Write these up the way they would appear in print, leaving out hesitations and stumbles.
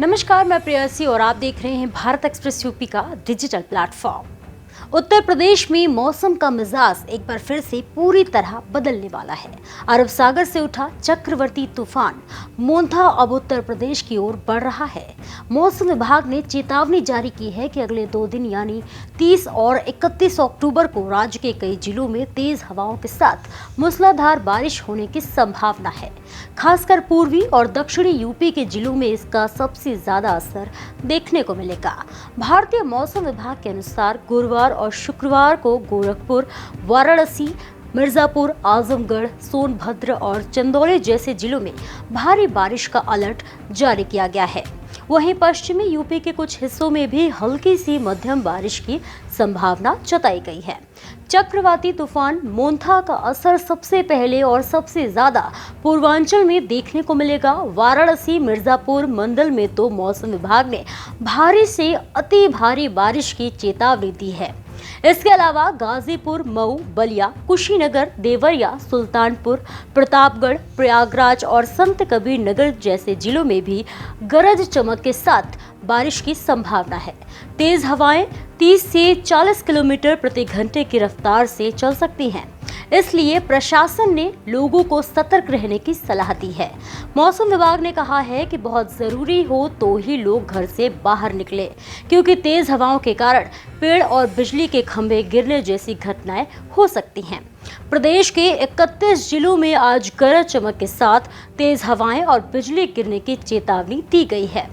नमस्कार, मैं प्रेयसी और आप देख रहे हैं भारत एक्सप्रेस यूपी का डिजिटल प्लेटफॉर्म। उत्तर प्रदेश में मौसम का मिजाज एक बार फिर से पूरी तरह बदलने वाला है। अरब सागर से उठा चक्रवर्ती तूफान मोंथा अब उत्तर प्रदेश की ओर बढ़ रहा है। मौसम विभाग ने चेतावनी जारी की है कि अगले 2 दिन यानी 30 और 31 अक्टूबर को राज्य के कई जिलों में तेज हवाओं के साथ मूसलाधार बारिश होने की संभावना है। खासकर पूर्वी और दक्षिणी यूपी के जिलों में इसका सबसे ज्यादा असर देखने को मिलेगा। भारतीय मौसम विभाग के अनुसार गुरुवार और शुक्रवार को गोरखपुर, वाराणसी, मिर्जापुर, आजमगढ़, सोनभद्र और चंदौली जैसे जिलों में भारी बारिश का अलर्ट जारी किया गया है। वहीं पश्चिमी यूपी के कुछ हिस्सों में भी हल्की सी मध्यम बारिश की संभावना जताई गई है। चक्रवाती तूफान मोंथा का असर सबसे पहले और सबसे ज्यादा पूर्वांचल में देखने को मिलेगा। वाराणसी, मिर्जापुर मंडल में तो मौसम विभाग ने भारी से अति भारी बारिश की चेतावनी दी है। इसके अलावा गाजीपुर, मऊ, बलिया, कुशीनगर, देवरिया, सुल्तानपुर, प्रतापगढ़, प्रयागराज और संत कबीर नगर जैसे जिलों में भी गरज चमक के साथ बारिश की संभावना है। तेज हवाएं 30 से 40 किलोमीटर प्रति घंटे की रफ्तार से चल सकती हैं। इसलिए प्रशासन ने लोगों को सतर्क रहने की सलाह दी है। मौसम विभाग ने कहा है कि बहुत जरूरी हो तो ही लोग घर से बाहर निकले, क्योंकि तेज हवाओं के कारण पेड़ और बिजली के खंभे गिरने जैसी घटनाएं हो सकती हैं। प्रदेश के 31 जिलों में आज गरज चमक के साथ तेज हवाएं और बिजली गिरने की चेतावनी दी गई है।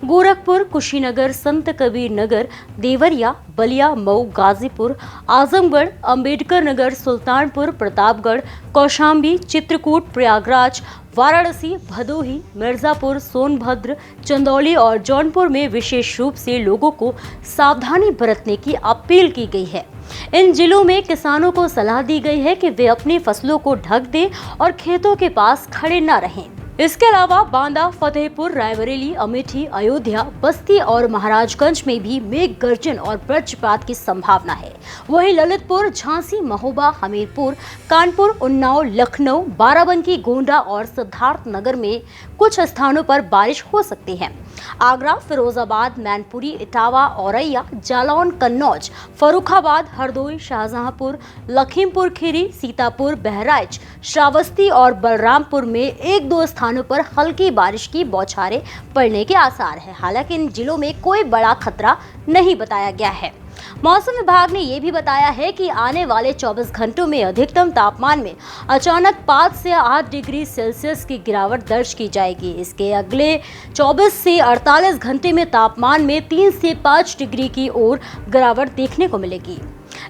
गोरखपुर, कुशीनगर, संत कबीर नगर, देवरिया, बलिया, मऊ, गाजीपुर, आजमगढ़, अंबेडकर नगर, सुल्तानपुर, प्रतापगढ़, कौशाम्बी, चित्रकूट, प्रयागराज, वाराणसी, भदोही, मिर्जापुर, सोनभद्र, चंदौली और जौनपुर में विशेष रूप से लोगों को सावधानी बरतने की अपील की गई है। इन जिलों में किसानों को सलाह दी गई है कि वे अपनी फसलों को ढक दें और खेतों के पास खड़े न रहें। इसके अलावा बांदा, फतेहपुर, रायबरेली, अमेठी, अयोध्या, बस्ती और महाराजगंज में भी मेघ गर्जन और वज्रपात की संभावना है। वहीं ललितपुर, झांसी, महोबा, हमीरपुर, कानपुर, उन्नाव, लखनऊ, बाराबंकी, गोंडा और सिद्धार्थनगर में कुछ स्थानों पर बारिश हो सकती है। आगरा, फिरोजाबाद, मैनपुरी, इटावा, औरैया, जालौन, कन्नौज, फर्रुखाबाद, हरदोई, शाहजहांपुर, लखीमपुर खीरी, सीतापुर, बहराइच, श्रावस्ती और बलरामपुर में 1-2 स्थानों पर हल्की बारिश की बौछारें पड़ने के आसार है। हालांकि इन जिलों में कोई बड़ा खतरा नहीं बताया गया है। मौसम विभाग ने यह भी बताया है कि आने वाले 24 घंटों में अधिकतम तापमान में अचानक 5 से 8 डिग्री सेल्सियस की गिरावट दर्ज की जाएगी। इसके अगले 24 से 48 घंटे में तापमान में 3 से 5 डिग्री की ओर गिरावट देखने को मिलेगी।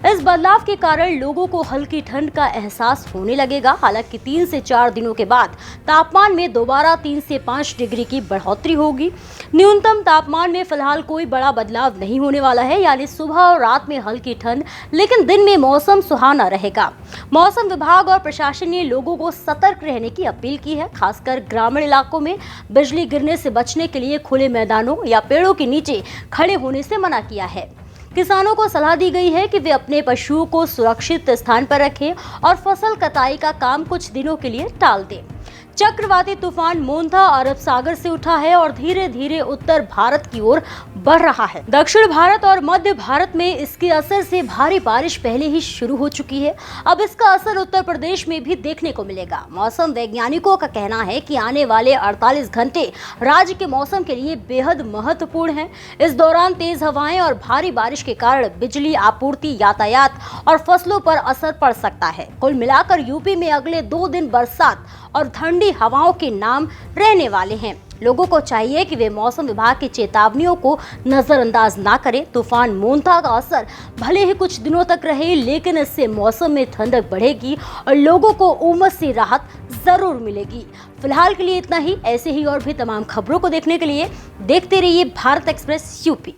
इस बदलाव के कारण लोगों को हल्की ठंड का एहसास होने लगेगा। हालांकि 3 से 4 दिनों के बाद तापमान में दोबारा 3 से 5 डिग्री की बढ़ोतरी होगी। न्यूनतम तापमान में फिलहाल कोई बड़ा बदलाव नहीं होने वाला है, यानी सुबह और रात में हल्की ठंड, लेकिन दिन में मौसम सुहाना रहेगा। मौसम विभाग और प्रशासन ने लोगों को सतर्क रहने की अपील की है। खासकर ग्रामीण इलाकों में बिजली गिरने से बचने के लिए खुले मैदानों या पेड़ों के नीचे खड़े होने से मना किया है। किसानों को सलाह दी गई है कि वे अपने पशुओं को सुरक्षित स्थान पर रखें और फसल कटाई का काम कुछ दिनों के लिए टाल दें। चक्रवाती तूफान मोंथा अरब सागर से उठा है और धीरे धीरे उत्तर भारत की ओर बढ़ रहा है। दक्षिण भारत और मध्य भारत में इसके असर से भारी बारिश पहले ही शुरू हो चुकी है। अब इसका असर उत्तर प्रदेश में भी देखने को मिलेगा। मौसम वैज्ञानिकों का कहना है कि आने वाले 48 घंटे राज्य के मौसम के लिए बेहद महत्वपूर्ण हैं। इस दौरान तेज हवाएं और भारी बारिश के कारण बिजली आपूर्ति, यातायात और फसलों पर असर पड़ सकता है। कुल मिलाकर यूपी में अगले 2 दिन बरसात और ठंडी हवाओं के नाम रहने वाले हैं। लोगों को चाहिए कि वे मौसम विभाग की चेतावनियों को नजरअंदाज ना करें। तूफान मोंथा का असर भले ही कुछ दिनों तक रहे, लेकिन इससे मौसम में ठंडक बढ़ेगी और लोगों को उमस से राहत जरूर मिलेगी। फिलहाल के लिए इतना ही। ऐसे ही और भी तमाम खबरों को देखने के लिए देखते रहिए भारत एक्सप्रेस यूपी।